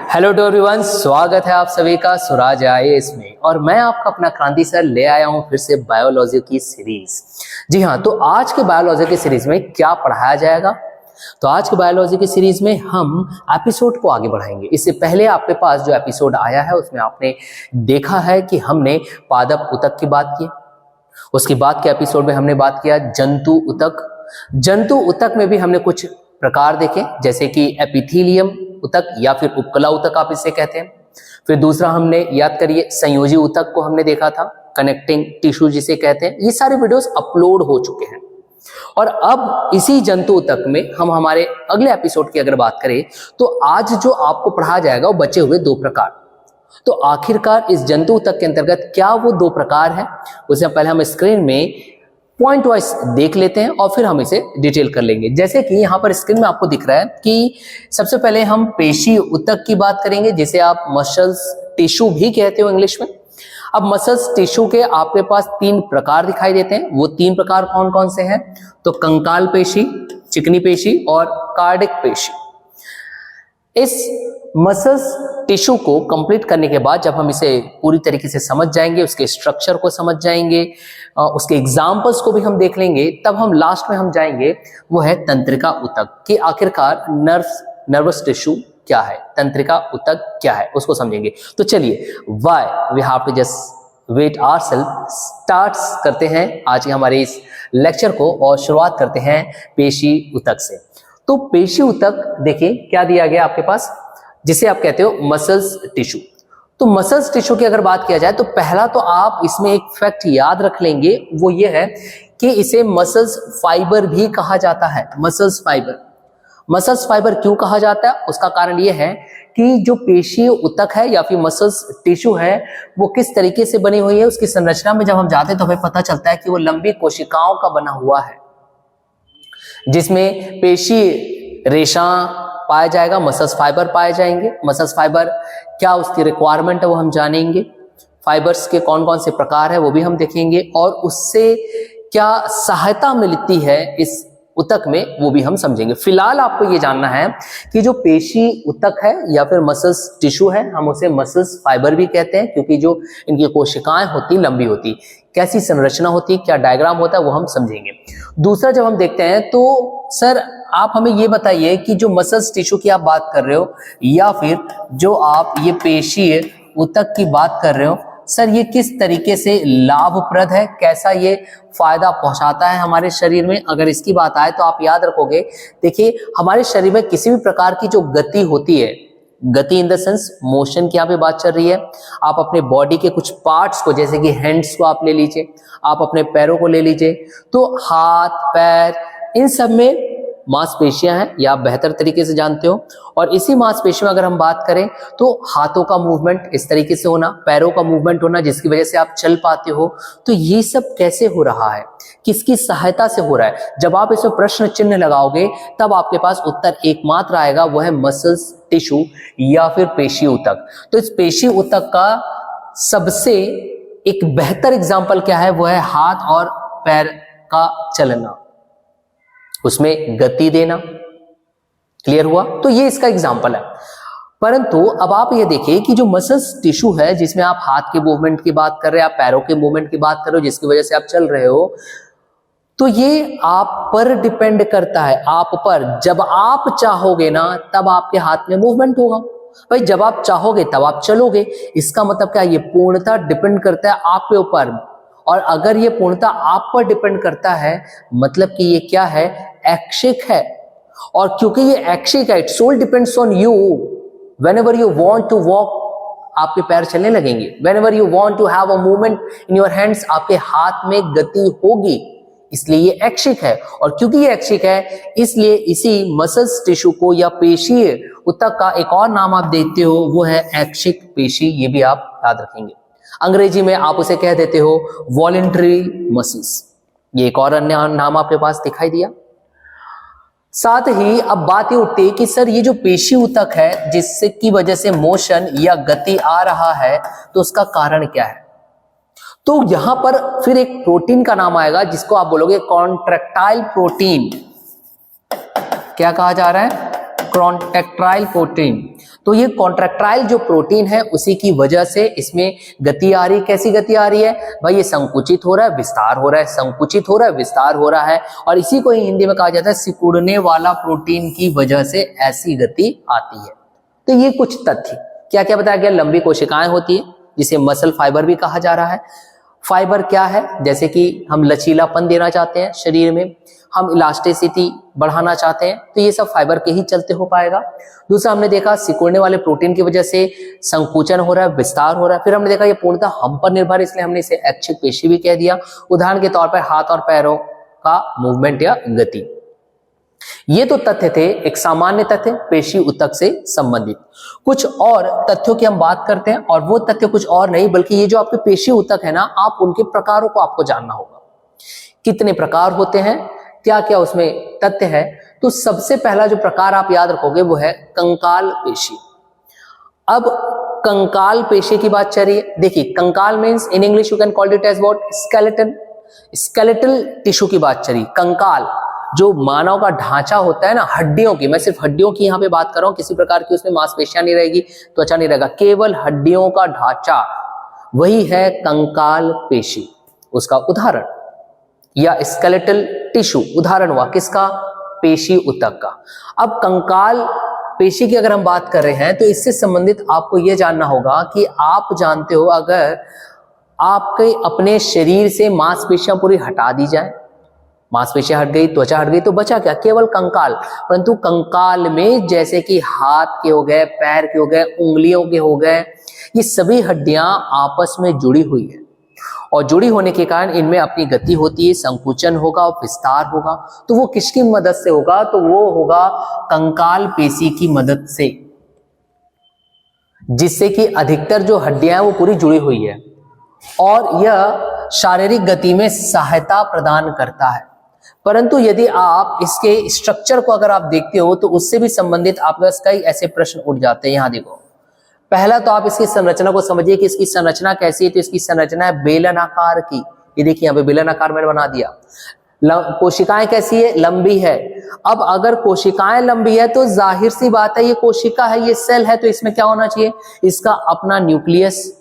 Hello to everyone, स्वागत है आप सभी का स्वराज आईएएस में। और मैं आपका अपना क्रांति सर ले आया हूं फिर से बायोलॉजी की सीरीज। जी हाँ, तो आज के बायोलॉजी की सीरीज में क्या पढ़ाया जाएगा? तो आज के बायोलॉजी की सीरीज में हम एपिसोड को आगे बढ़ाएंगे। इससे पहले आपके पास जो एपिसोड आया है उसमें आपने देखा है कि हमने पादप ऊतक की बात की। उसके बाद के एपिसोड में हमने बात किया जंतु ऊतक। जंतु ऊतक में भी हमने कुछ प्रकार देखे, जैसे कि एपिथेलियम ऊतक या फिर उपकला ऊतक आप इसे कहते हैं। फिर दूसरा हमने याद करिए संयोजी ऊतक को हमने देखा था, कनेक्टिंग टिश्यू जिसे कहते हैं। ये सारे वीडियोस अपलोड हो चुके हैं। और अब इसी जंतु ऊतक में हम हमारे अगले एपिसोड की अगर बात करें तो आज जो आपको पढ़ाया जाएगा वो बचे हुए दो प्रकार। तो आखिरकार इस जंतु ऊतक के अंतर्गत क्या वो दो प्रकार है, उसे पहले हम स्क्रीन में पॉइंट वाइज देख लेते हैं और फिर हम इसे डिटेल कर लेंगे। जैसे कि यहाँ पर स्क्रीन में आपको दिख रहा है कि सबसे पहले हम पेशी ऊतक की बात करेंगे, जिसे आप मसल्स टिश्यू भी कहते हो इंग्लिश में। अब मसल्स टिश्यू के आपके पास तीन प्रकार दिखाई देते हैं। वो तीन प्रकार कौन कौन से हैं? तो कंकाल पेशी, चिकनी पेशी और कार्डिक पेशी। इस मसल्स टिश्यू को कंप्लीट करने के बाद जब हम इसे पूरी तरीके से समझ जाएंगे, उसके स्ट्रक्चर को समझ जाएंगे, उसके एग्जाम्पल्स को भी हम देख लेंगे, तब हम लास्ट में हम जाएंगे वो है तंत्रिका ऊतक कि आखिरकार नर्वस टिश्यू क्या है, तंत्रिका ऊतक क्या है, उसको समझेंगे। तो चलिए, why we have to just wait ourselves, starts करते हैं आज के हमारे इस लेक्चर को और शुरुआत करते हैं पेशी ऊतक से। तो पेशी ऊतक देखिए क्या दिया गया आपके पास, जिसे आप कहते हो मसल्स टिश्यू। तो मसल्स टिश्यू की अगर बात किया जाए तो पहला तो आप इसमें एक फैक्ट याद रख लेंगे, वो ये है कि इसे मसल्स फाइबर भी कहा जाता है। मसल्स फाइबर क्यों कहा जाता है? उसका कारण ये है कि जो पेशी ऊतक है या फिर मसल्स टिश्यू है वो किस तरीके से बनी हुई है, उसकी संरचना में जब हम जाते हैं तो हमें पता चलता है कि वो लंबी कोशिकाओं का बना हुआ है, जिसमें पेशी रेशा पाया जाएगा, मसल्स फाइबर पाए जाएंगे। मसल्स फाइबर क्या उसकी रिक्वायरमेंट है वो हम जानेंगे, फाइबर्स के कौन कौन से प्रकार है वो भी हम देखेंगे, और उससे क्या सहायता मिलती है इस ऊतक में वो भी हम समझेंगे। फिलहाल आपको ये जानना है कि जो पेशी ऊतक है या फिर मसल्स टिश्यू है, हम उसे मसल्स फाइबर भी कहते हैं क्योंकि जो इनकी कोशिकाएं होती लंबी होती, कैसी संरचना होती, क्या डायग्राम होता है वो हम समझेंगे। दूसरा जब हम देखते हैं तो सर आप हमें ये बताइए कि जो मसल्स टिश्यू की आप बात कर रहे हो या फिर जो आप ये पेशी ऊतक की बात कर रहे हो, सर ये किस तरीके से लाभप्रद है, कैसा ये फायदा पहुंचाता है हमारे शरीर में? अगर इसकी बात आए तो आप याद रखोगे, देखिए हमारे शरीर में किसी भी प्रकार की जो गति होती है, गति इन द सेंस मोशन की यहाँ पे बात चल रही है। आप अपने बॉडी के कुछ पार्ट्स को, जैसे कि हैंड्स को आप ले लीजिए, आप अपने पैरों को ले लीजिए, तो हाथ पैर इन सब में मांसपेशियां हैं, या आप बेहतर तरीके से जानते हो। और इसी मांसपेशियों में अगर हम बात करें तो हाथों का मूवमेंट इस तरीके से होना, पैरों का मूवमेंट होना जिसकी वजह से आप चल पाते हो। तो ये सब कैसे हो रहा है, किसकी सहायता से हो रहा है? जब आप इसमें प्रश्न चिन्ह लगाओगे तब आपके पास उत्तर एकमात्र आएगा, वो है मसल्स टिश्यू या फिर पेशी ऊतक। तो इस पेशी ऊतक का सबसे एक बेहतर एग्जाम्पल क्या है? वो है हाथ और पैर का चलना, उसमें गति देना। क्लियर हुआ? तो ये इसका एग्जाम्पल है। परंतु अब आप ये देखिए कि जो मसल्स टिश्यू है, जिसमें आप हाथ के मूवमेंट की बात कर रहे हैं, आप पैरों के मूवमेंट की बात कर रहे हो, जिसकी वजह से आप चल रहे हो, तो ये आप पर डिपेंड करता है, आप पर। जब आप चाहोगे ना तब आपके हाथ में मूवमेंट होगा भाई, जब आप चाहोगे तब आप चलोगे। इसका मतलब क्या? ये पूर्णतः डिपेंड करता है आपके ऊपर। और अगर ये पूर्णतः आप पर डिपेंड करता है मतलब कि ये क्या है? ऐच्छिक है। और क्योंकि ये ऐच्छिक है, it's all depends on you. Whenever you want to walk, आपके पैर चलने लगेंगे। Whenever you want to have a movement in your hands, आपके हाथ में गति होगी। इसलिए ये ऐच्छिक है। और क्योंकि ये ऐच्छिक है इसलिए इसी मसल्स टिश्यू को या पेशी ऊतक का एक और नाम आप देखते हो, वो है ऐच्छिक पेशी। ये भी आप याद रखेंगे। अंग्रेजी में आप उसे कह देते हो वॉलेंटरी मसल्स। ये एक और अन्य नाम आपके पास दिखाई दिया। साथ ही अब बात ये उठती है कि सर ये जो पेशी ऊतक है जिससे की वजह से मोशन या गति आ रहा है, तो उसका कारण क्या है? तो यहां पर फिर एक प्रोटीन का नाम आएगा जिसको आप बोलोगे कॉन्ट्रैक्टाइल प्रोटीन। क्या कहा जा रहा है? Contractile protein. तो ये कॉन्ट्रैक्टाइल जो प्रोटीन है उसी की वजह से इसमें गति आ रही। कैसी गति आ रही है भाई? ये संकुचित हो रहा है, विस्तार हो रहा है, संकुचित हो रहा है, विस्तार हो रहा है, और इसी को हिंदी में कहा जाता है सिकुड़ने वाला प्रोटीन की वजह से ऐसी गति आती है। तो ये कुछ तथ्य क्या क्या बताया गया? लंबी कोशिकाएं होती है जिसे मसल फाइबर भी कहा जा रहा है। फाइबर क्या है? जैसे कि हम लचीलापन देना चाहते हैं शरीर में, हम इलास्टिसिटी बढ़ाना चाहते हैं, तो ये सब फाइबर के ही चलते हो पाएगा। दूसरा हमने देखा सिकुड़ने वाले प्रोटीन की वजह से संकुचन हो रहा है, विस्तार हो रहा है। फिर हमने देखा ये पूर्णतः हम पर निर्भर, इसलिए हमने इसे ऐच्छिक पेशी भी कह दिया। उदाहरण के तौर पर हाथ और पैरों का मूवमेंट या गति। ये तो तथ्य थे, एक सामान्य तथ्य पेशी ऊतक से संबंधित। कुछ और तथ्यों की हम बात करते हैं, और वो तथ्य कुछ और नहीं बल्कि ये जो आपके पेशी ऊतक है ना, आप उनके प्रकारों को आपको जानना होगा। कितने प्रकार होते हैं, क्या क्या उसमें तथ्य है। तो सबसे पहला जो प्रकार आप याद रखोगे वो है कंकाल पेशी। अब कंकाल पेशी की बात चल रही है। देखिए कंकाल means in English you can call it as what? Skeleton, skeletal tissue की बात चल रही। कंकाल जो मानव का ढांचा होता है ना, हड्डियों की, मैं सिर्फ हड्डियों की यहाँ पे बात कर रहा हूं, किसी प्रकार की उसमें मांसपेशियां नहीं रहेगी, त्वचा नहीं रहेगा, केवल हड्डियों का ढांचा, वही है कंकाल पेशी। उसका उदाहरण या स्केलेटल टिश्यू उदाहरण हुआ किसका? पेशी ऊतक का। अब कंकाल पेशी की अगर हम बात कर रहे हैं तो इससे संबंधित आपको यह जानना होगा कि आप जानते हो अगर आपके अपने शरीर से मांसपेशियां पूरी हटा दी जाए, मांसपेशियां हट गई, त्वचा हट गई, तो बचा क्या? केवल कंकाल। परंतु कंकाल में जैसे कि हाथ के हो गए, पैर के हो गए, उंगलियों के हो गए, ये सभी हड्डियां आपस में जुड़ी हुई है, और जुड़ी होने के कारण इनमें अपनी गति होती है, संकुचन होगा और विस्तार होगा। तो वो किसकी मदद से होगा? तो वो होगा कंकाल पेशी की मदद से, जिससे कि अधिकतर जो हड्डियां हैं वो पूरी जुड़ी हुई है, और यह शारीरिक गति में सहायता प्रदान करता है। परंतु यदि आप इसके स्ट्रक्चर को अगर आप देखते हो तो उससे भी संबंधित आपके पास कई ऐसे प्रश्न उठ जाते हैं। यहां देखो, पहला तो आप इसकी संरचना को समझिए कि इसकी संरचना कैसी है। तो इसकी संरचना है बेलन आकार की। ये देखिए यहाँ पे बेलन आकार मैंने बना दिया। कोशिकाएं कैसी है? लंबी है। अब अगर कोशिकाएं लंबी है तो जाहिर सी बात है ये कोशिका है, ये सेल है, तो इसमें क्या होना चाहिए? इसका अपना न्यूक्लियस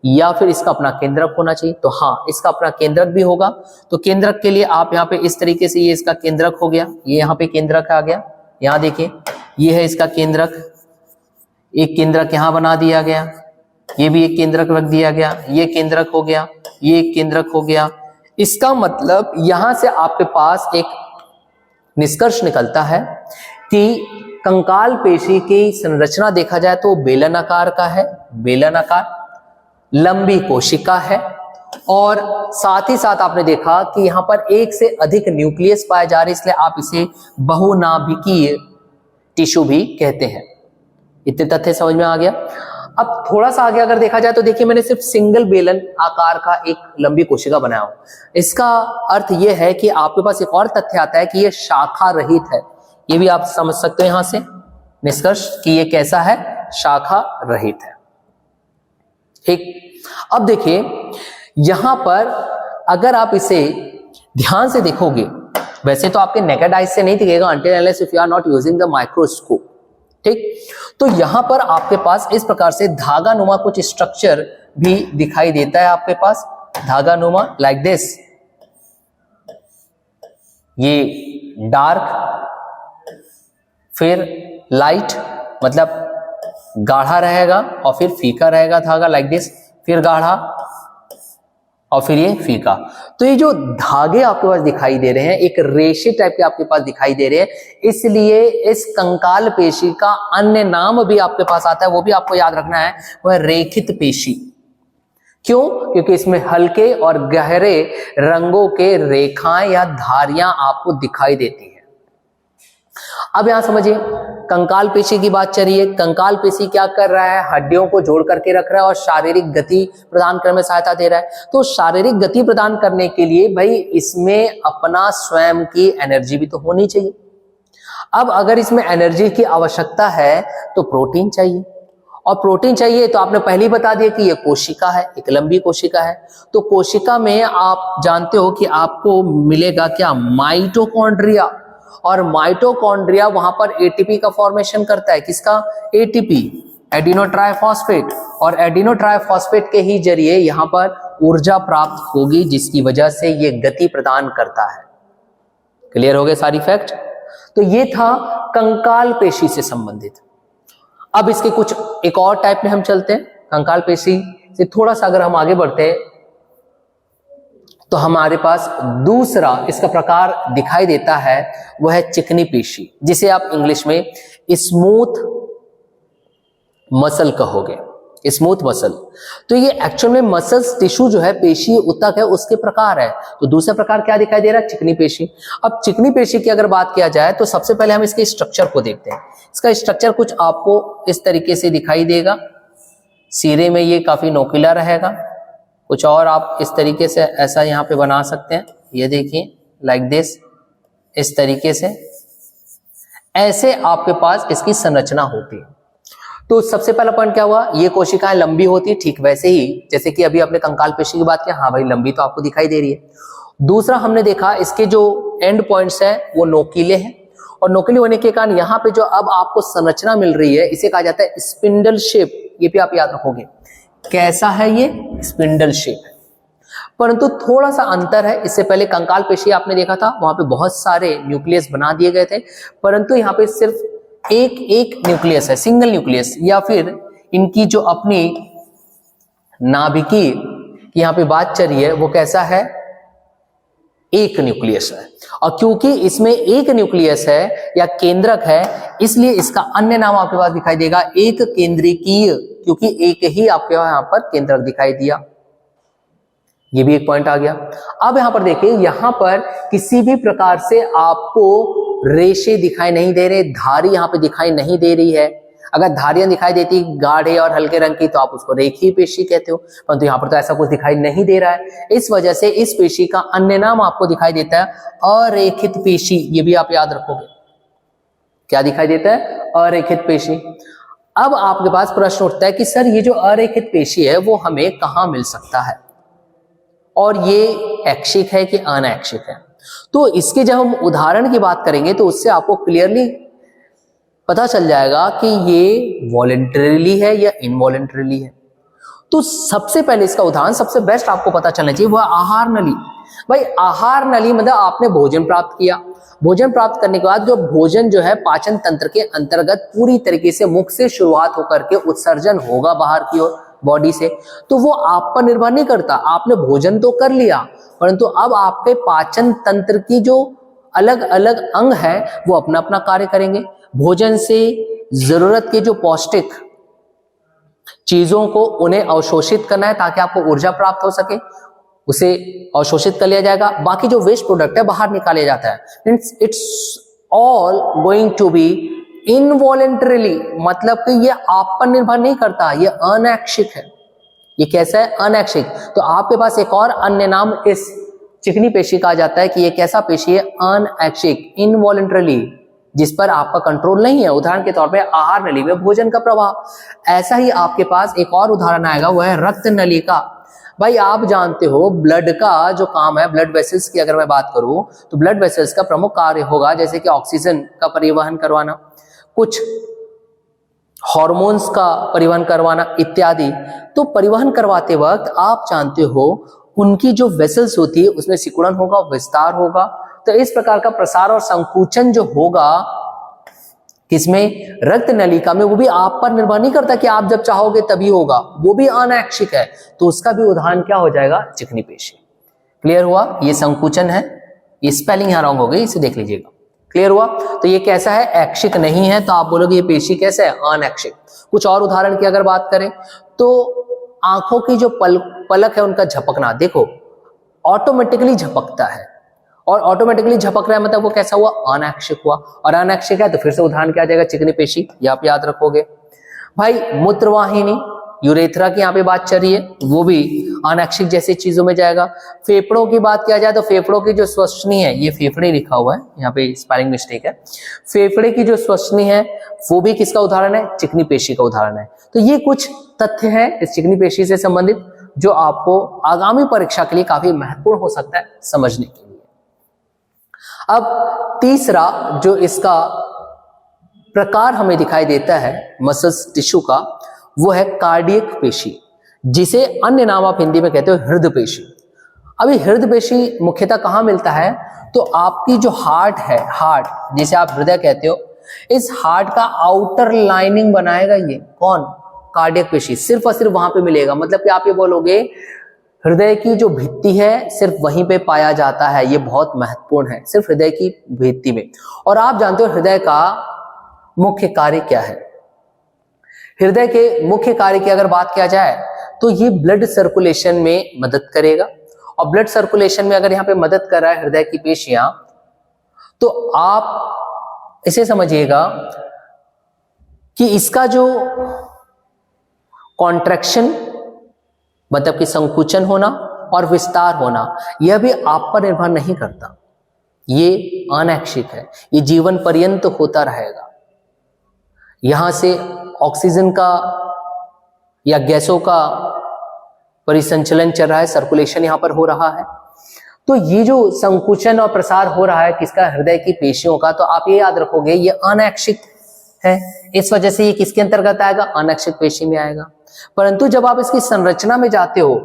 या फिर इसका अपना केंद्रक होना चाहिए। तो हाँ, इसका अपना केंद्रक भी होगा। तो केंद्रक के लिए आप यहाँ पे इस तरीके से, ये इसका केंद्रक हो गया, ये यहाँ पे केंद्रक आ गया। यहाँ देखिए ये है इसका केंद्रक, एक केंद्रक यहां बना दिया गया, ये भी एक केंद्रक रख दिया गया, ये केंद्रक हो गया, ये एक केंद्रक हो गया। इसका मतलब यहां से आपके पास एक निष्कर्ष निकलता है कि कंकाल पेशी की संरचना देखा जाए तो बेलन आकार का है, बेलन आकार, लंबी कोशिका है, और साथ ही साथ आपने देखा कि यहां पर एक से अधिक न्यूक्लियस पाए जा रहे, इसलिए आप इसे बहुनाभिकीय टिश्यू भी कहते हैं। इतने तथ्य समझ में आ गया। अब थोड़ा सा आगे अगर देखा जाए तो देखिए मैंने सिर्फ सिंगल बेलन आकार का एक लंबी कोशिका बनाया हूं। इसका अर्थ यह है कि आपके पास एक और तथ्य आता है कि यह शाखा रहित है। यह भी आप समझ सकते हो यहां से निष्कर्ष कि यह कैसा है? शाखा रहित है। ठीक, अब देखिए यहां पर अगर आप इसे ध्यान से देखोगे, वैसे तो आपके नेकेड आइज से नहीं दिखेगा until unless if you are not using the microscope. ठीक, तो यहां पर आपके पास इस प्रकार से धागा नुमा कुछ स्ट्रक्चर भी दिखाई देता है आपके पास, धागा नुमा लाइक दिस। ये डार्क, फिर लाइट, मतलब गाढ़ा रहेगा, और फिर फीका रहेगा धागा लाइक दिस, फिर गाढ़ा, और फिर ये फीका। तो ये जो धागे आपके पास दिखाई दे रहे हैं एक रेशे टाइप के आपके पास दिखाई दे रहे हैं, इसलिए इस कंकाल पेशी का अन्य नाम भी आपके पास आता है, वो भी आपको याद रखना है, वह रेखित पेशी। क्यों? क्योंकि इसमें हल्के और गहरे रंगों के रेखाएं या धारियां आपको दिखाई देती है। अब यहां समझिए कंकाल पेशी की बात चल रही है। कंकाल पेशी क्या कर रहा है? हड्डियों को जोड़ करके रख रहा है और शारीरिक गति प्रदान करने में सहायता दे रहा है। तो शारीरिक गति प्रदान करने के लिए भाई इसमें अपना स्वयं की एनर्जी भी तो होनी चाहिए। अब अगर इसमें एनर्जी की आवश्यकता है तो प्रोटीन चाहिए, और प्रोटीन चाहिए तो आपने पहले ही बता दिया कि यह कोशिका है, एक लंबी कोशिका है। तो कोशिका में आप जानते हो कि आपको मिलेगा क्या? माइटोकॉन्ड्रिया। और माइटोकॉन्ड्रिया वहां पर एटीपी का फॉर्मेशन करता है। किसका? एटीपी, एडिनोट्राइफॉस्फेट, और एडिनोट्राइफॉस्फेट के ही जरिए यहां पर ऊर्जा प्राप्त होगी, जिसकी वजह से ये गति प्रदान करता है। क्लियर हो गए सारी फैक्ट? तो ये था कंकाल पेशी से संबंधित। अब इसके कुछ एक और टाइप में हम चलते हैं। कंकाल पेशी से थोड़ा सा अगर हम आगे बढ़ते हैं तो हमारे पास दूसरा इसका प्रकार दिखाई देता है, वह है चिकनी पेशी, जिसे आप इंग्लिश में स्मूथ मसल कहोगे, स्मूथ मसल। तो ये एक्चुअल में मसल्स टिश्यू जो है, पेशी ऊतक है, उसके प्रकार है। तो दूसरा प्रकार क्या दिखाई दे रहा है? चिकनी पेशी। अब चिकनी पेशी की अगर बात किया जाए तो सबसे पहले हम इसके स्ट्रक्चर को देखते हैं। इसका स्ट्रक्चर कुछ आपको इस तरीके से दिखाई देगा। सिरे में ये काफी नोकीला रहेगा। कुछ और आप इस तरीके से ऐसा यहाँ पे बना सकते हैं। ये देखिए लाइक दिस, इस तरीके से ऐसे आपके पास इसकी संरचना होती है। तो सबसे पहला पॉइंट क्या हुआ? ये कोशिकाएं लंबी होती है, ठीक वैसे ही जैसे कि अभी आपने कंकाल पेशी की बात की। हाँ भाई, लंबी तो आपको दिखाई दे रही है। दूसरा हमने देखा इसके जो एंड पॉइंट्स हैं वो नोकीले हैं, और नोकीले होने के कारण यहाँ पे जो अब आपको संरचना मिल रही है इसे कहा जाता है स्पिंडल शेप। ये भी आप याद रखोगे। कैसा है ये? स्पिंडल शेप है। परंतु थोड़ा सा अंतर है। इससे पहले कंकाल पेशी आपने देखा था, वहां पे बहुत सारे न्यूक्लियस बना दिए गए थे, परंतु यहाँ पे सिर्फ एक न्यूक्लियस है, सिंगल न्यूक्लियस, या फिर इनकी जो अपनी नाभिकीय की यहाँ पे बात चल रही है वो कैसा है? एक न्यूक्लियस है। और क्योंकि इसमें एक न्यूक्लियस है या केंद्रक है, इसलिए इसका अन्य नाम आपके पास दिखाई देगा एक केंद्रिकीय, क्योंकि एक ही आपके यहाँ पर केंद्रक दिखाई दिया। ये भी एक पॉइंट आ गया। अब यहां पर देखिए, यहां पर किसी भी प्रकार से आपको रेशे दिखाई नहीं दे रहे, धारी यहां पे दिखाई नहीं दे रही है। अगर धारियां दिखाई देती गाढ़े और हल्के रंग की तो आप उसको रेखीय पेशी कहते हो, परंतु यहां पर तो ऐसा कुछ दिखाई नहीं दे रहा है। इस वजह से इस पेशी का अन्य नाम आपको दिखाई देता है अरेखित पेशी। ये भी आप याद रखोगे। क्या दिखाई देता है? अरेखित पेशी। अब आपके पास प्रश्न उठता है कि सर ये जो अरेखित पेशी है वो हमें कहां मिल सकता है, और ये ऐच्छिक है कि अनैच्छिक है? तो इसके जब हम उदाहरण की बात करेंगे तो उससे आपको क्लियरली पता चल जाएगा कि ये वॉलंटरीली है या इनवॉलंटरीली है। तो सबसे पहले इसका उदाहरण सबसे बेस्ट आपको पता चलना चाहिए वह आहार नली। भाई आहार नली मतलब आपने भोजन प्राप्त किया, भोजन प्राप्त करने के बाद जो भोजन जो है पाचन तंत्र के अंतर्गत पूरी तरीके से मुख से शुरुआत होकर के उत्सर्जन होगा बाहर की ओर बॉडी से, तो वो आप पर निर्भर नहीं करता। आपने भोजन तो कर लिया, परंतु अब आपके पाचन तंत्र की जो अलग अलग अंग है वो अपना अपना कार्य करेंगे। भोजन से जरूरत के जो पौष्टिक चीजों को उन्हें अवशोषित करना है ताकि आपको ऊर्जा प्राप्त हो सके, उसे अवशोषित कर लिया जाएगा। बाकी जो वेस्ट प्रोडक्ट है बाहर निकाले जाता है। Means it's all going to be involuntarily, मतलब कि ये आप पर निर्भर नहीं करता, ये अनैच्छिक है। ये कैसा है? अनैच्छिक। तो आपके पास एक और अन्य नाम इस चिकनी पेशी कहा जाता है कि ये कैसा पेशी है? अनऐच्छिक, इनवॉलंटरीली, जिस पर आपका कंट्रोल नहीं है। उदाहरण के तौर पे आहार नली में भोजन का प्रवाह। ऐसा ही आपके पास एक और उदाहरण आएगा, वह है रक्त नली का। भाई आप जानते हो ब्लड का जो काम है, ब्लड वेसल्स की अगर मैं बात करूं तो ब्लड वेसल्स का प्रमुख कार्य होगा जैसे कि ऑक्सीजन का परिवहन करवाना, कुछ हॉर्मोन्स का परिवहन करवाना इत्यादि। तो परिवहन करवाते वक्त आप जानते हो उनकी जो वेसल्स होती है उसमें सिकुड़न होगा, विस्तार होगा। तो इस प्रकार का प्रसार और संकुचन जो होगा किसमें? रक्त नलिका में, वो भी आप पर निर्भर नहीं करता कि आप जब चाहोगे तभी होगा, वो भी अनैच्छिक है। तो उसका भी उदाहरण क्या हो जाएगा? चिकनी पेशी। क्लियर हुआ? ये संकुचन है, ये स्पेलिंग यहां रॉन्ग हो गई, इसे देख लीजिएगा। क्लियर हुआ? तो ये कैसा है? ऐच्छिक नहीं है, तो आप बोलोगे ये पेशी कैसा है? अनैच्छिक। कुछ और उदाहरण की अगर बात करें तो आंखों की जो पलक है उनका झपकना, देखो ऑटोमेटिकली झपकता है, और ऑटोमेटिकली झपक रहा है मतलब वो कैसा हुआ? अनैच्छिक हुआ। और अनैच्छिक है तो फिर से उदाहरण क्या आ जाएगा? चिकनी पेशी। ये आप याद रखोगे। भाई मूत्रवाहिनी, यूरेथ्रा की यहाँ पे बात चल रही है, वो भी अनैच्छिक जैसी चीजों में जाएगा। फेफड़ों की बात किया जाए तो फेफड़ों की जो श्वसनी है, ये फेफड़े लिखा हुआ है, यहाँ पे स्पेलिंग मिस्टेक है। फेफड़े की जो श्वसनी है वो भी किसका उदाहरण है? चिकनी पेशी का उदाहरण है। तो ये कुछ तथ्य है इस चिकनी पेशी से संबंधित जो आपको आगामी परीक्षा के लिए काफी महत्वपूर्ण हो सकता है समझने के लिए। अब तीसरा जो इसका प्रकार हमें दिखाई देता है मसल्स टिश्यू का, वो है कार्डियक पेशी, जिसे अन्य नाम आप हिंदी में कहते हो हृदय पेशी। अभी हृदय पेशी मुख्यतः कहाँ मिलता है, तो आपकी जो हार्ट है, हार्ट जिसे आप हृदय कहते हो, इस हार्ट का आउटर लाइनिंग बनाएगा ये कौन, कार्डियक पेशी, सिर्फ और सिर्फ वहां पे मिलेगा। मतलब कि आप ये बोलोगे हृदय की जो भित्ति है सिर्फ वहीं पे पाया जाता है, ये बहुत महत्वपूर्ण है, सिर्फ हृदय की भित्ति में। और आप जानते हो हृदय का मुख्य कार्य क्या है। हृदय के मुख्य कार्य की अगर बात किया जाए तो ये ब्लड सर्कुलेशन में मदद करेगा, और ब्लड सर्कुलेशन में अगर यहाँ पे मदद कर रहा है हृदय की पेशियां, तो आप इसे समझिएगा कि इसका जो कॉन्ट्रैक्शन मतलब कि संकुचन होना और विस्तार होना, यह भी आप पर निर्भर नहीं करता, ये अनैच्छिक है, ये जीवन पर्यंत होता रहेगा। यहां से ऑक्सीजन का या गैसों का परिसंचलन चल रहा है, सर्कुलेशन यहां पर हो रहा है। तो ये जो संकुचन और प्रसार हो रहा है किसका, हृदय की पेशियों का, तो आप ये याद रखोगे ये अनैच्छिक है, इस वजह से ये किसके अंतर्गत आएगा, अनैच्छिक पेशी में आएगा। परंतु जब आप इसकी संरचना में जाते हो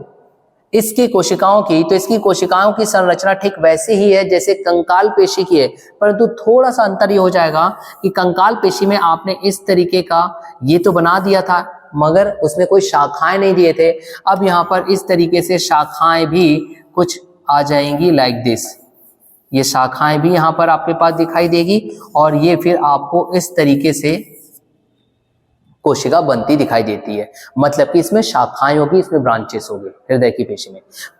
इसकी कोशिकाओं की, तो इसकी कोशिकाओं की संरचना ठीक वैसे ही है जैसे कंकाल पेशी की है, परंतु थोड़ा सा अंतर ये हो जाएगा कि कंकाल पेशी में आपने इस तरीके का ये तो बना दिया था मगर उसमें कोई शाखाएं नहीं दिए थे। अब यहाँ पर इस तरीके से शाखाएं भी कुछ आ जाएंगी लाइक दिस, ये शाखाएं भी यहाँ पर आपके पास दिखाई देगी, और ये फिर आपको इस तरीके से कोशिका बनती दिखाई देती है। मतलब कि इसमें शाखाएं होगी, इसमें ब्रांचेस होगी हृदय की पेशी में।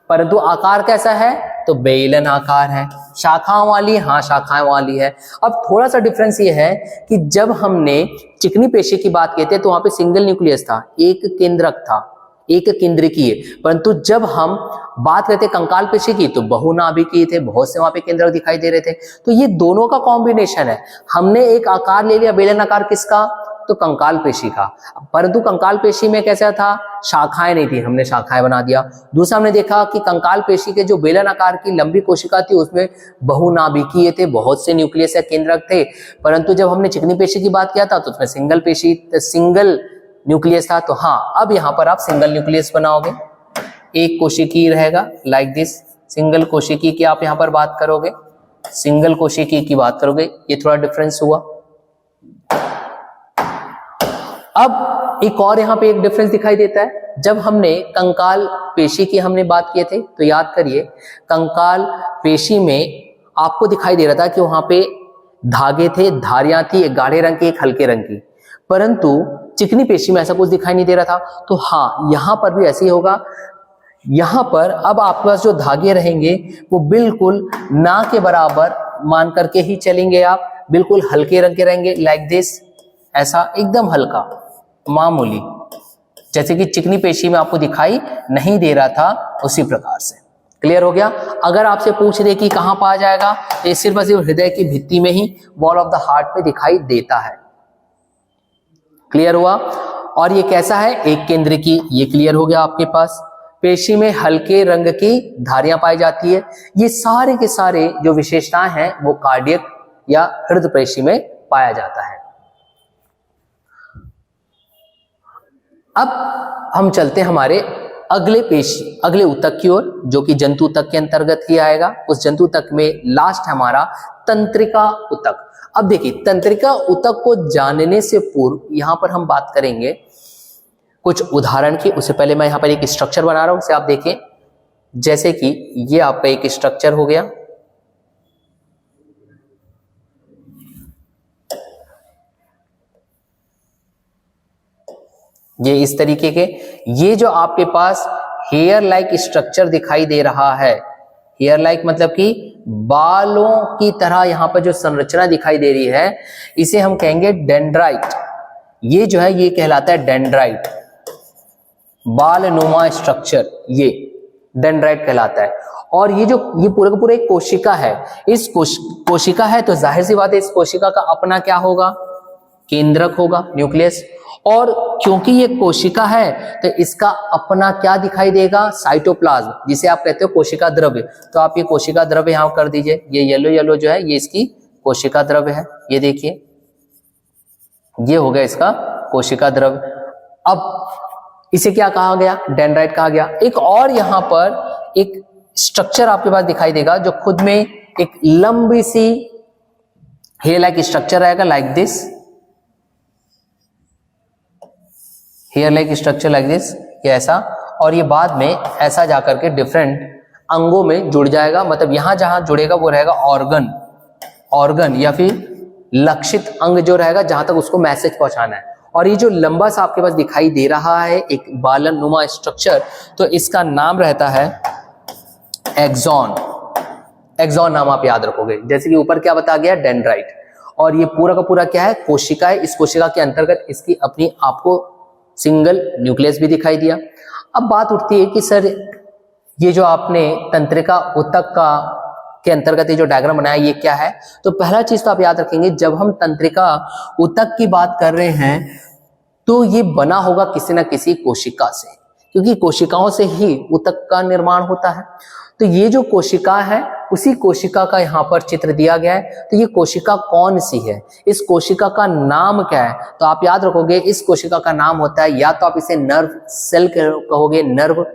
परंतु आकार कैसा है, तो बेलन आकार है, शाखाओं वाली, हाँ शाखाएं वाली है। अब थोड़ा सा डिफरेंस ये है कि जब हमने चिकनी पेशी की बात की थी तो वहां पे सिंगल न्यूक्लियस था, एक केंद्रक था, एक केंद्रकीय। परंतु जब हम बात करते कंकाल पेशी की तो बहुनाभिकीय थे, बहुत से वहां पे केंद्रक दिखाई दे रहे थे। तो ये दोनों का कॉम्बिनेशन है। हमने एक आकार ले लिया बेलन आकार, किसका, तो कंकाल पेशी का। परंतु कंकाल पेशी में कैसा था, शाखाएं नहीं थी, हमने शाखाएं बना दिया। दूसरा हमने देखा कि कंकाल पेशी के जो बेलन आकार की लंबी कोशिका थी उसमें बहुनाभिकीय थे, बहुत से न्यूक्लियस या केंद्रक थे। परंतु जब हमने चिकनी पेशी की बात किया था तो उसमें सिंगल पेशी, सिंगल न्यूक्लियस था। तो हाँ, अब यहाँ पर आप सिंगल न्यूक्लियस बनाओगे, एक कोशिकीय रहेगा लाइक दिस, सिंगल कोशिकीय की आप यहाँ पर बात करोगे, सिंगल कोशिकीय की बात करोगे, ये थोड़ा डिफरेंस हुआ। अब एक और यहाँ पे एक डिफरेंस दिखाई देता है। जब हमने कंकाल पेशी की हमने बात किए थे तो याद करिए, कंकाल पेशी में आपको दिखाई दे रहा था कि वहां पे धागे थे, धारियां थी, एक गाढ़े रंग की, एक हल्के रंग की। परंतु चिकनी पेशी में ऐसा कुछ दिखाई नहीं दे रहा था। तो हाँ, यहां पर भी ऐसे ही होगा। यहां पर अब आपके पास जो धागे रहेंगे वो बिल्कुल ना के बराबर मान करके ही चलेंगे, आप बिल्कुल हल्के रंग के रहेंगे लाइक दिस, ऐसा एकदम हल्का मामूली, जैसे कि चिकनी पेशी में आपको दिखाई नहीं दे रहा था, उसी प्रकार से। क्लियर हो गया। अगर आपसे पूछ रहे कि कहां पाया जाएगा, तो ये सिर्फ और सिर्फ हृदय की भित्ति में ही, वॉल ऑफ द हार्ट पे दिखाई देता है। क्लियर हुआ। और ये कैसा है, एक केंद्र की, ये क्लियर हो गया आपके पास। पेशी में हल्के रंग की धारियां पाई जाती है। ये सारे के सारे जो विशेषताएं हैं वो कार्डियक या हृदय पेशी में पाया जाता है। अब हम चलते हैं हमारे अगले पेशी, अगले ऊतक की ओर, जो कि जंतु ऊतक के अंतर्गत ही आएगा। उस जंतु ऊतक में लास्ट है हमारा तंत्रिका ऊतक। अब देखिए, तंत्रिका ऊतक को जानने से पूर्व यहां पर हम बात करेंगे कुछ उदाहरण की। उससे पहले मैं यहां पर एक स्ट्रक्चर बना रहा हूं, उसे आप देखें। जैसे कि ये आपका एक स्ट्रक्चर हो गया, ये इस तरीके के, ये जो आपके पास हेयर लाइक स्ट्रक्चर दिखाई दे रहा है, हेयर लाइक मतलब कि बालों की तरह यहां पर जो संरचना दिखाई दे रही है, इसे हम कहेंगे डेंड्राइट। ये जो है ये कहलाता है डेंड्राइट, बाल नुमा स्ट्रक्चर, ये डेंड्राइट कहलाता है। और ये जो ये पूरा का पूरा एक कोशिका है, इस कोशिका है तो जाहिर सी बात है इस कोशिका का अपना क्या होगा, केंद्रक होगा, न्यूक्लियस। और क्योंकि ये कोशिका है तो इसका अपना क्या दिखाई देगा, साइटोप्लाज्म, जिसे आप कहते हो कोशिका द्रव्य। तो आप ये कोशिका द्रव्य यहां कर दीजिए, ये येलो येलो जो है ये इसकी कोशिका द्रव्य है, ये देखिए ये हो गया इसका कोशिका द्रव्य। अब इसे क्या कहा गया, डेंड्राइट कहा गया। एक और यहां पर एक स्ट्रक्चर आपके पास दिखाई देगा जो खुद में एक लंबी सी हेयर लाइक स्ट्रक्चर रहेगा, like this, hair like structure like this, ये ऐसा, और ये बाद में ऐसा जाकर के डिफरेंट अंगों में जुड़ जाएगा। मतलब यहां जहां जुड़ेगा वो रहेगा ऑर्गन या फिर लक्षित अंग जो रहेगा जहां तक उसको मैसेज पहुंचाना है। और ये जो लंबा सा आपके पास दिखाई दे रहा है एक बालन नुमा स्ट्रक्चर, तो इसका नाम रहता है एक्सॉन। एक्सॉन नाम आप याद रखोगे, जैसे कि ऊपर क्या बता गया, डेंड्राइट। और ये पूरा का पूरा क्या है, कोशिका है। इस कोशिका के अंतर्गत इसकी अपनी आपको सिंगल न्यूक्लियस भी दिखाई दिया। अब बात उठती है कि सर ये जो आपने तंत्रिका ऊतक का के अंतर्गत ये जो डायग्राम बनाया ये क्या है। तो पहला चीज तो आप याद रखेंगे, जब हम तंत्रिका ऊतक की बात कर रहे हैं तो ये बना होगा किसी ना किसी कोशिका से, क्योंकि कोशिकाओं से ही ऊतक का निर्माण होता है। तो ये जो कोशिका है उसी कोशिका का यहाँ पर चित्र दिया गया है। तो ये कोशिका कौन सी है, इस कोशिका का नाम क्या है, तो आप याद रखोगे इस कोशिका का नाम होता है, या तो आप इसे नर्व सेल कहोगे, नर्व,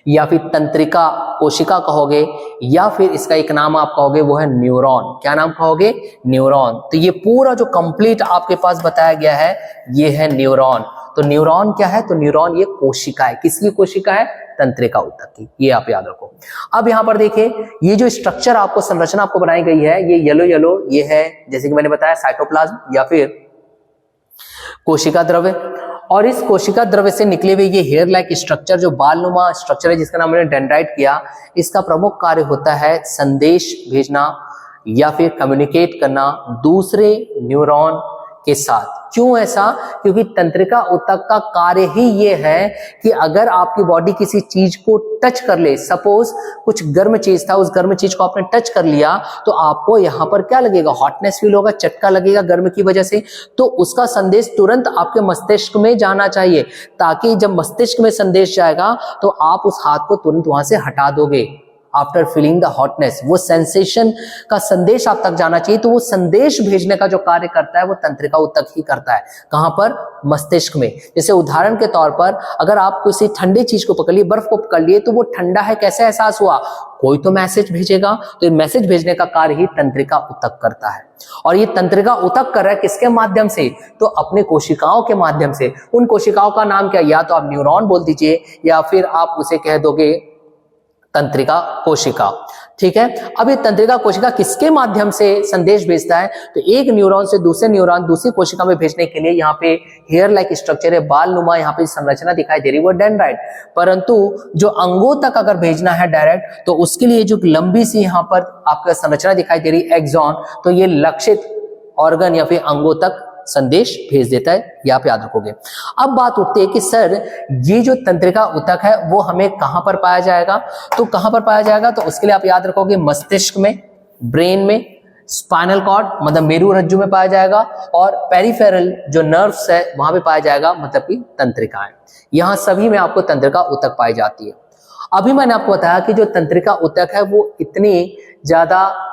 या फिर तंत्रिका कोशिका कहोगे, या फिर इसका एक नाम आप कहोगे वो है न्यूरॉन। क्या नाम कहोगे, न्यूरॉन। तो ये पूरा जो कंप्लीट आपके पास बताया गया है ये है न्यूरॉन। तो न्यूरॉन क्या है, तो न्यूरॉन ये कोशिका है, किसकी कोशिका है, तंत्रिका ऊतक की, ये आप याद रखो। अब यहां पर देखिए ये जो स्ट्रक्चर आपको, संरचना आपको बनाई गई है, ये येलो येलो ये है, जैसे कि मैंने बताया साइटोप्लाज्म या फिर कोशिका द्रव्य। और इस कोशिका द्रव्य से निकले हुए ये हेयर लाइक स्ट्रक्चर जो बालनुमा स्ट्रक्चर है जिसका नाम मैंने डेंड्राइट किया, इसका प्रमुख कार्य होता है संदेश भेजना या फिर कम्युनिकेट करना दूसरे न्यूरॉन के साथ। क्यों ऐसा, क्योंकि तंत्रिका ऊतक का कार्य ही ये है कि अगर आपकी बॉडी किसी चीज को टच कर ले, सपोज कुछ गर्म चीज था, उस गर्म चीज को आपने टच कर लिया, तो आपको यहाँ पर क्या लगेगा, हॉटनेस फील होगा, चटका लगेगा गर्म की वजह से। तो उसका संदेश तुरंत आपके मस्तिष्क में जाना चाहिए, ताकि जब मस्तिष्क में संदेश जाएगा तो आप उस हाथ को तुरंत वहां से हटा दोगे। आफ्टर फीलिंग द हॉटनेस, वो सेंसेशन का संदेश आप तक जाना चाहिए। तो वो संदेश भेजने का जो कार्य करता है वो तंत्रिका ऊतक ही करता है। कहां पर, मस्तिष्क में। जैसे उदाहरण के तौर पर अगर आप किसी ठंडी चीज को पकड़ लिए, बर्फ को पकड़ लिए, तो वो ठंडा है कैसे एहसास हुआ, कोई तो मैसेज भेजेगा। तो ये मैसेज भेजने का कार्य ही तंत्रिका ऊतक करता है। और ये तंत्रिका ऊतक कर रहा है किसके माध्यम से, तो अपने कोशिकाओं के माध्यम से। उन कोशिकाओं का नाम क्या, या तो आप न्यूरॉन बोल दीजिए या फिर आप उसे कह दोगे तंत्रिका कोशिका। ठीक है, अब ये तंत्रिका कोशिका किसके माध्यम से संदेश भेजता है, तो एक न्यूरॉन से दूसरे न्यूरॉन दूसरी कोशिका में भेजने के लिए यहाँ पे हेयर लाइक स्ट्रक्चर है, बाल नुमा यहाँ पे संरचना दिखाई दे रही है वो डेंड्राइट। परंतु जो अंगों तक अगर भेजना है डायरेक्ट, तो उसके लिए जो लंबी सी यहाँ पर आपका संरचना दिखाई दे रही है एक्सॉन, तो ये लक्षित ऑर्गन या फिर अंगों तक संदेश भेज देता है, ये आप याद रखोगे। अब बात उठती है कि सर ये जो तंत्रिका ऊतक है वो हमें कहां पर पाया जाएगा, तो कहां पर पाया जाएगा, तो उसके लिए आप याद रखोगे मस्तिष्क में, ब्रेन में, स्पाइनल कॉर्ड मतलब मेरू रज्जु में पाया जाएगा, और पेरिफेरल जो नर्व्स है वहां पे पाया जाएगा, मतलब कि तंत्रिकाएं। यहां सभी में आपको तंत्रिका ऊतक पाई जाती है। अभी मैंने आपको बताया कि जो तंत्रिका ऊतक है वो इतनी ज्यादा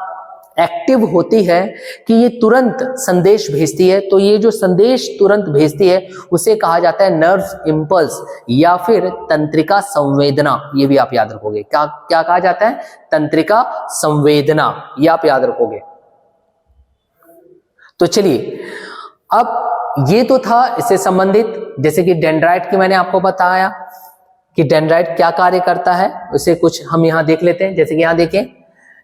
एक्टिव होती है कि ये तुरंत संदेश भेजती है। तो ये जो संदेश तुरंत भेजती है उसे कहा जाता है नर्व इंपल्स या फिर तंत्रिका संवेदना। ये भी आप याद रखोगे, क्या क्या कहा जाता है, तंत्रिका संवेदना, ये आप याद रखोगे। तो चलिए, अब ये तो था इससे संबंधित, जैसे कि डेंड्राइट की मैंने आपको बताया कि डेंड्राइट क्या कार्य करता है, उसे कुछ हम यहां देख लेते हैं। जैसे कि यहां देखें,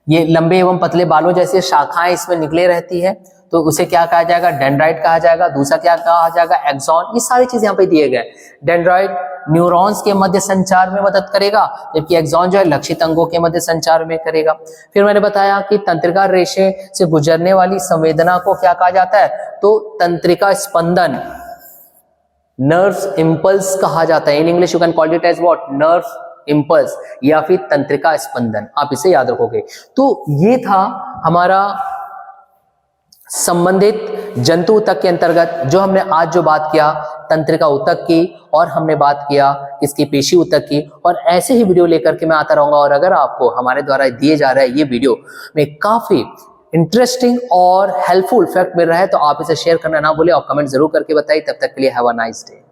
ये लंबे एवं पतले बालों जैसे शाखाएं इसमें निकले रहती है, तो उसे क्या कहा जाएगा, डेंड्राइट कहा जाएगा। दूसरा क्या कहा जाएगा, एक्सॉन। ये सारी चीज यहाँ पे दिए गए। डेंड्राइट न्यूरॉन्स के मध्य संचार में मदद करेगा, जबकि एक्सॉन जो है लक्षित अंगों के मध्य संचार में करेगा। फिर मैंने बताया कि तंत्रिका रेशे से गुजरने वाली संवेदना को क्या कहा जाता है, तो तंत्रिका स्पंदन, नर्व इंपल्स कहा जाता है। In English you can call it as what, nerve impulse या फिर तंत्रिका स्पंदन, आप इसे याद रखोगे। तो ये था हमारा संबंधित जंतु ऊतक के अंतर्गत जो हमने आज जो बात किया तंत्रिका ऊतक की, और हमने बात किया इसकी पेशी ऊतक की। और ऐसे ही वीडियो लेकर के मैं आता रहूंगा। और अगर आपको हमारे द्वारा दिए जा रहा है ये वीडियो में काफी इंटरेस्टिंग और हेल्पफुल फैक्ट मिल रहा है तो आप इसे शेयर करना ना भूलें और कमेंट जरूर करके बताइए। तब तक के लिए हैव अ नाइस डे।